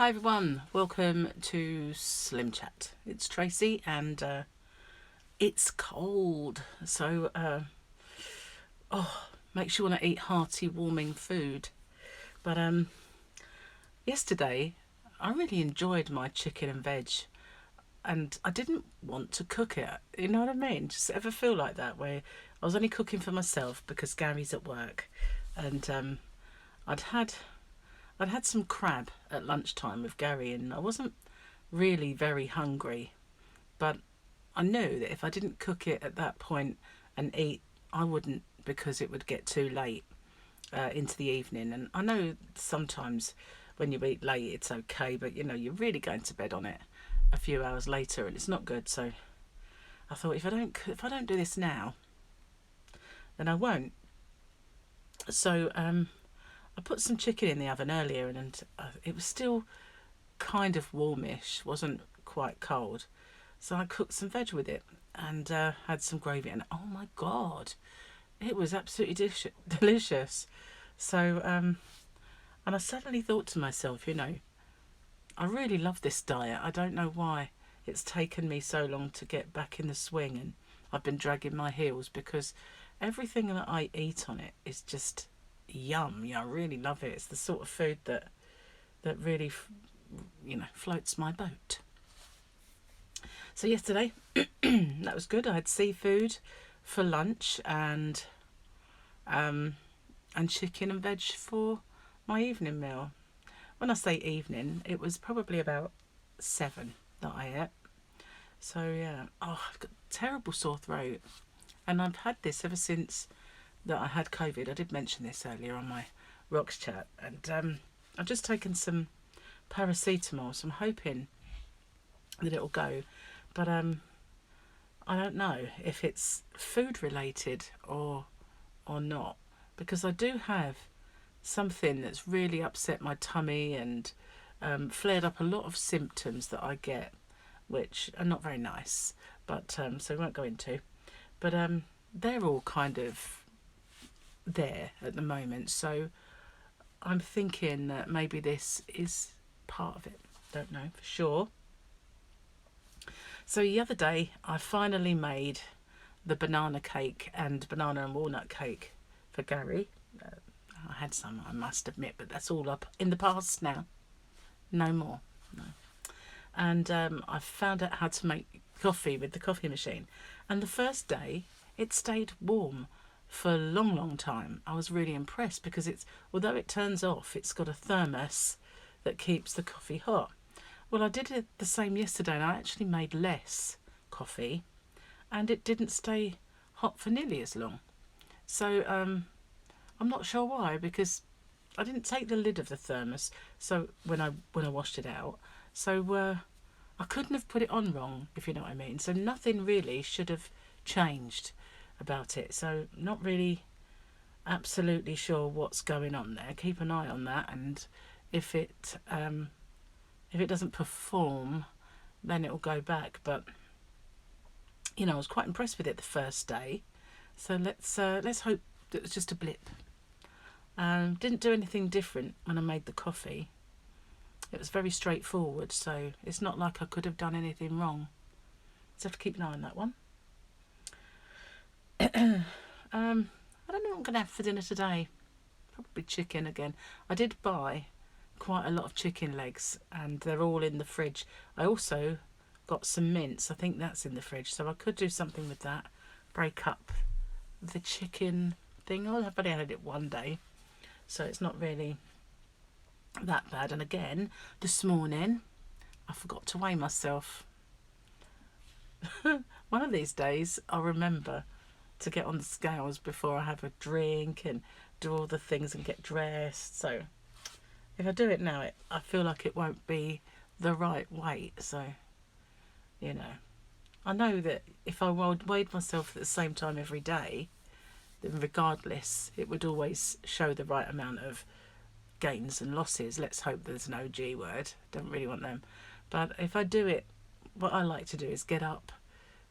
Hi everyone, welcome to SlimChat. It's Tracy and it's cold, so makes you want to eat hearty, warming food. But yesterday I really enjoyed my chicken and veg, and I didn't want to cook it. You know what I mean? Just ever feel like that, where I was only cooking for myself because Gary's at work, and I'd had some crab at lunchtime with Gary, and I wasn't really very hungry, but I knew that if I didn't cook it at that point and eat, I wouldn't, because it would get too late into the evening. And I know sometimes when you eat late it's okay, but you know, you're really going to bed on it a few hours later and it's not good. So I thought, if I don't do this now, then I won't. So I put some chicken in the oven earlier, and it was still kind of warmish, wasn't quite cold. So I cooked some veg with it and had some gravy, and oh my god, it was absolutely delicious. So and I suddenly thought to myself, you know, I really love this diet. I don't know why it's taken me so long to get back in the swing, and I've been dragging my heels, because everything that I eat on it is just yum. Yeah, I really love it. It's the sort of food that really, you know, floats my boat. So yesterday that was good. I had seafood for lunch and chicken and veg for my evening meal. When I say evening, it was probably about 7 that I ate. So yeah, I've got a terrible sore throat, and I've had this ever since that I had COVID. I did mention this earlier on my Rocks chat, and I've just taken some paracetamol, so I'm hoping that it'll go. But I don't know if it's food related or not, because I do have something that's really upset my tummy and flared up a lot of symptoms that I get, which are not very nice, but so we won't go into. But they're all kind of there at the moment, so I'm thinking that maybe this is part of it. Don't know for sure. So the other day I finally made the banana cake and banana and walnut cake for Gary. I had some, I must admit, but that's all up in the past now. No more. No. And I found out how to make coffee with the coffee machine, and the first day it stayed warm for a long time. I was really impressed, because although it turns off, it's got a thermos that keeps the coffee hot. Well, I did it the same yesterday, and I actually made less coffee, and it didn't stay hot for nearly as long. So I'm not sure why, because I didn't take the lid of the thermos, so when I washed it out, so I couldn't have put it on wrong, if you know what I mean. So nothing really should have changed about it. So not really absolutely sure what's going on there. Keep an eye on that, and if it doesn't perform, then it'll go back. But you know, I was quite impressed with it the first day, so let's hope that it was just a blip. Didn't do anything different when I made the coffee. It was very straightforward, so it's not like I could have done anything wrong. So I have to keep an eye on that one. I don't know what I'm going to have for dinner today. Probably chicken again. I did buy quite a lot of chicken legs, and they're all in the fridge. I also got some mince. I think that's in the fridge, so I could do something with that. Break up the chicken thing. I've only had it one day, so it's not really that bad. And again, this morning I forgot to weigh myself. One of these days I'll remember to get on the scales before I have a drink and do all the things and get dressed. So if I do it now, I feel like it won't be the right weight. So, you know, I know that if I weighed myself at the same time every day, then regardless, it would always show the right amount of gains and losses. Let's hope there's no G word. Don't really want them. But if I do it, what I like to do is get up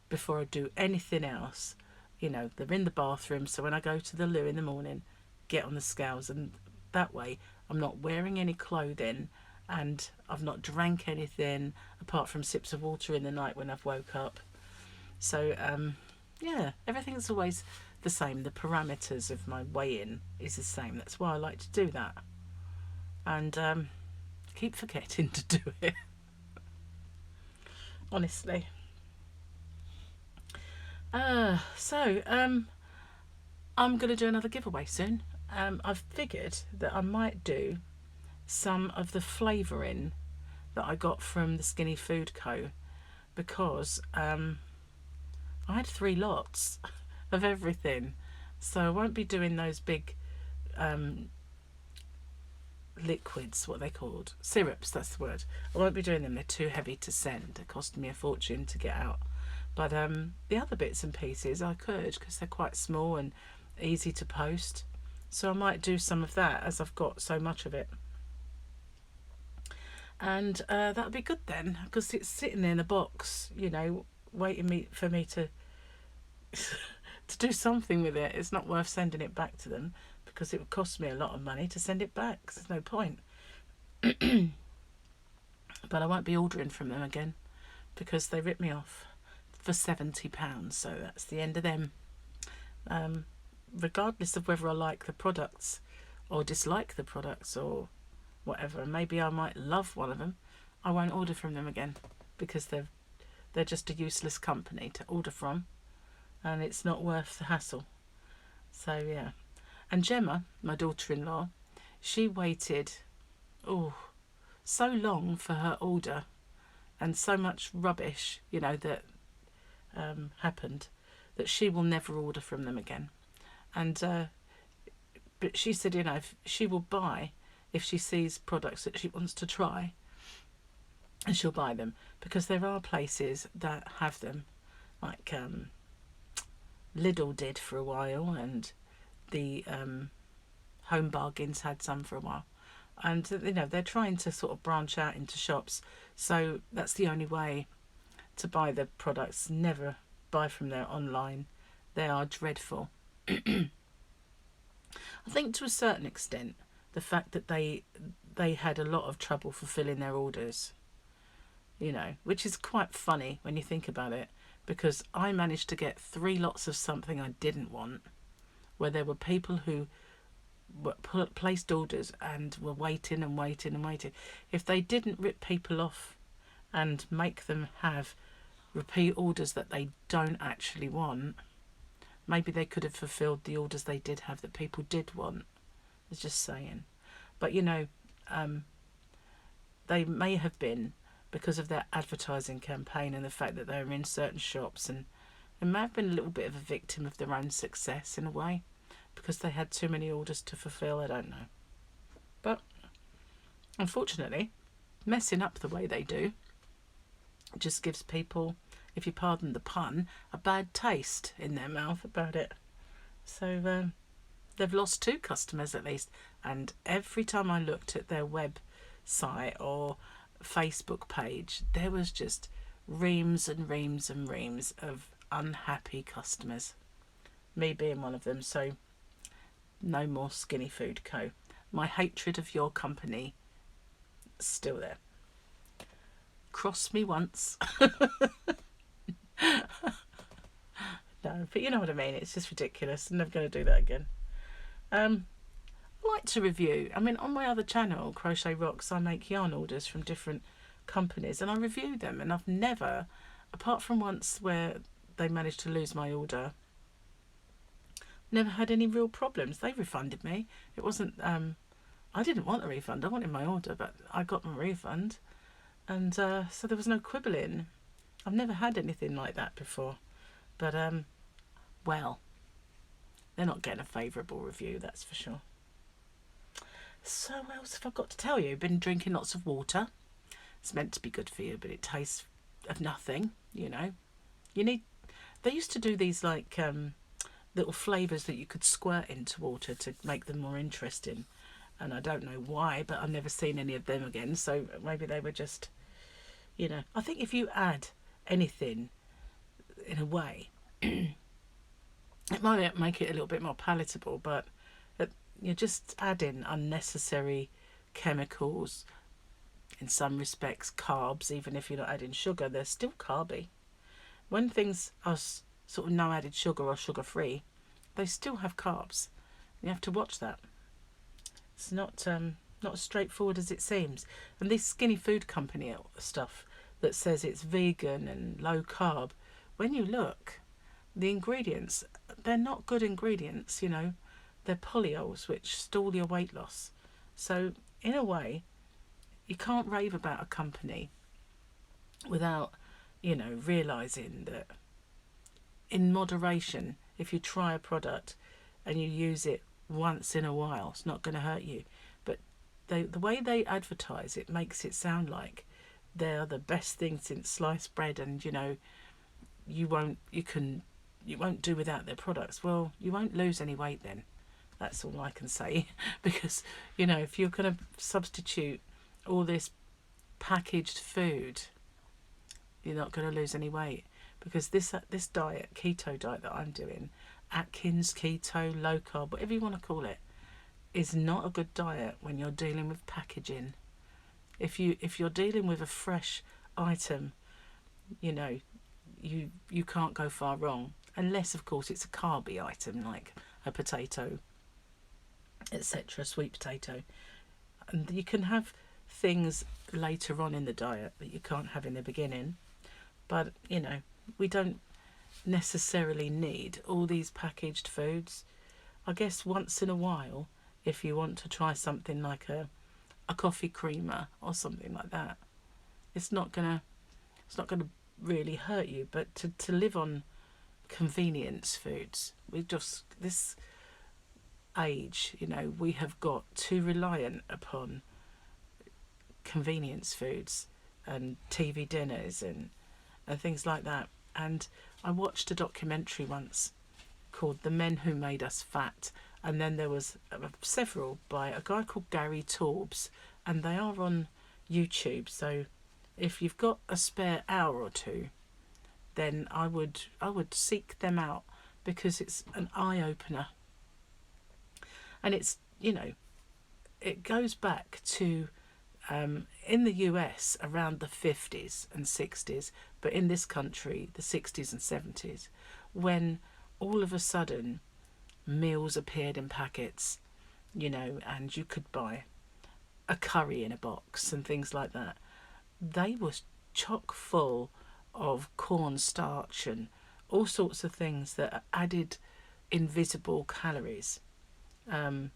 before I do anything else. You know, they're in the bathroom, so when I go to the loo in the morning, get on the scales, and that way I'm not wearing any clothing, and I've not drank anything apart from sips of water in the night when I've woke up. So yeah, everything's always the same. The parameters of my weigh-in is the same. That's why I like to do that, and keep forgetting to do it. Honestly. So I'm going to do another giveaway soon. I've figured that I might do some of the flavouring that I got from the Skinny Food Co. because I had 3 lots of everything. So I won't be doing those big liquids, what are they called? Syrups, that's the word. I won't be doing them. They're too heavy to send. It cost me a fortune to get out. But the other bits and pieces I could, because they're quite small and easy to post. So I might do some of that as I've got so much of it. And that'll be good then, because it's sitting in a box, you know, waiting for me to to do something with it. It's not worth sending it back to them because it would cost me a lot of money to send it back. There's no point. But I won't be ordering from them again because they ripped me off for £70. So that's the end of them. Regardless of whether I like the products or dislike the products or whatever, maybe I might love one of them, I won't order from them again because they're just a useless company to order from, and it's not worth the hassle. So yeah. And Gemma, my daughter-in-law, she waited so long for her order, and so much rubbish, you know, that happened, that she will never order from them again. And but she said, you know, if she will buy if she sees products that she wants to try, and she'll buy them, because there are places that have them, like Lidl did for a while, and the Home Bargains had some for a while, and you know, they're trying to sort of branch out into shops. So that's the only way to buy the products. Never buy from there online. They are dreadful. I think to a certain extent the fact that they had a lot of trouble fulfilling their orders, you know, which is quite funny when you think about it, because I managed to get 3 lots of something I didn't want, where there were people who placed orders and were waiting and waiting and waiting. If they didn't rip people off and make them have repeat orders that they don't actually want, maybe they could have fulfilled the orders they did have that people did want. I was just saying. But you know, they may have been, because of their advertising campaign and the fact that they were in certain shops, and they may have been a little bit of a victim of their own success in a way, because they had too many orders to fulfill. I don't know. But unfortunately, messing up the way they do just gives people, if you pardon the pun, a bad taste in their mouth about it. So they've lost 2 customers at least, and every time I looked at their website or Facebook page, there was just reams and reams and reams of unhappy customers, me being one of them. So no more Skinny Food Co. My hatred of your company is still there. Cross me once. No, but you know what I mean. It's just ridiculous. I'm never going to do that again. I like to review. I mean, on my other channel, Crochet Rocks, I make yarn orders from different companies and I review them, and I've never, apart from once where they managed to lose my order, never had any real problems. They refunded me. It wasn't, I didn't want a refund. I wanted my order, but I got my refund. And so there was no quibbling. I've never had anything like that before. But, well, they're not getting a favourable review, that's for sure. So what else have I got to tell you? Been drinking lots of water. It's meant to be good for you, but it tastes of nothing, you know. You need... They used to do these, like, little flavours that you could squirt into water to make them more interesting. And I don't know why, but I've never seen any of them again. So maybe they were just, you know... I think if you add anything, in a way, it might make it a little bit more palatable, but you're just adding unnecessary chemicals, in some respects carbs. Even if you're not adding sugar, they're still carby. When things are sort of no added sugar or sugar free, they still have carbs. You have to watch that. It's not as straightforward as it seems. And this skinny food company stuff that says it's vegan and low carb, when you look, the ingredients, they're not good ingredients, you know. They're polyols, which stall your weight loss. So in a way, you can't rave about a company without, you know, realising that in moderation, if you try a product and you use it once in a while, it's not going to hurt you. But the way they advertise it makes it sound like they're the best thing since sliced bread, and you know, you won't do without their products. Well, you won't lose any weight then. That's all I can say. Because, you know, if you're going to substitute all this packaged food, you're not going to lose any weight. Because this diet, keto diet that I'm doing, Atkins keto, low carb, whatever you want to call it, is not a good diet when you're dealing with packaging. If you're dealing with a fresh item, you know, you can't go far wrong, unless of course it's a carby item like a potato, etc., sweet potato. And you can have things later on in the diet that you can't have in the beginning. But you know, we don't necessarily need all these packaged foods. I guess once in a while, if you want to try something like a coffee creamer or something like that, it's not gonna really hurt you. But to live on convenience foods, we just, this age, you know, we have got too reliant upon convenience foods and TV dinners and things like that. And I watched a documentary once called The Men Who Made Us Fat, and then there was several by a guy called Gary Taubes, and they are on YouTube. So if you've got a spare hour or two, then I would seek them out, because it's an eye-opener. And it's, you know, it goes back to in the US around the 50s and 60s, but in this country the 60s and 70s, when all of a sudden meals appeared in packets, you know, and you could buy a curry in a box and things like that. They were chock full of cornstarch and all sorts of things that added invisible calories, and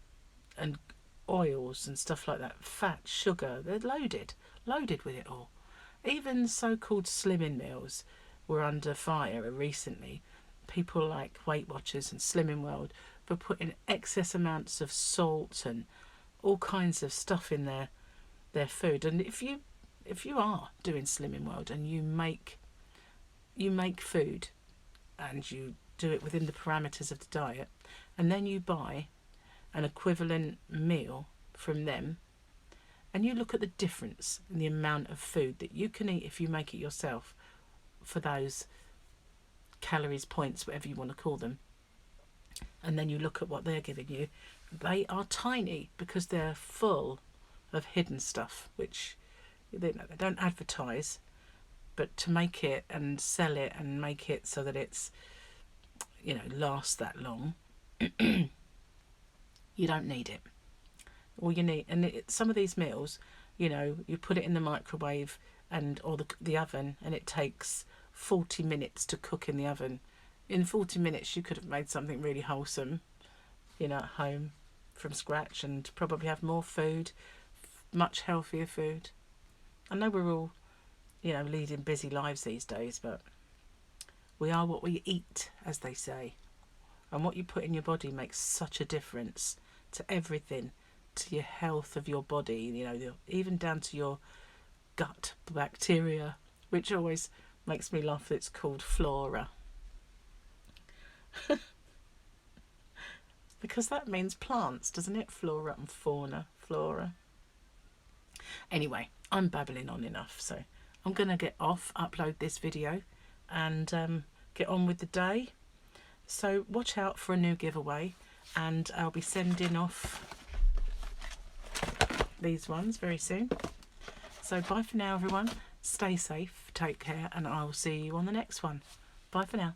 oils and stuff like that, fat, sugar. They're loaded with it all. Even so-called slimming meals were under fire recently. People like Weight Watchers and Slimming World were putting excess amounts of salt and all kinds of stuff in their food. And if you are doing Slimming World and you make food and you do it within the parameters of the diet, and then you buy an equivalent meal from them, and you look at the difference in the amount of food that you can eat if you make it yourself for those calories, points, whatever you want to call them, and then you look at what they're giving you, they are tiny because they're full of hidden stuff, which they don't advertise, but to make it and sell it and make it so that it's, you know, lasts that long, you don't need it. All you need, and some of these meals, you know, you put it in the microwave or the oven, and it takes 40 minutes to cook in the oven. In 40 minutes you could have made something really wholesome, you know, at home from scratch, and probably have more food, much healthier food. I know we're all, you know, leading busy lives these days, but we are what we eat, as they say. And what you put in your body makes such a difference to everything, to your health of your body, you know, even down to your gut bacteria, which always makes me laugh that it's called Flora. Because that means plants, doesn't it? Flora and fauna, flora. Anyway, I'm babbling on enough, so I'm going to get off, upload this video, and get on with the day. So watch out for a new giveaway, and I'll be sending off these ones very soon. So bye for now, everyone. Stay safe, take care, and I will see you on the next one. Bye for now.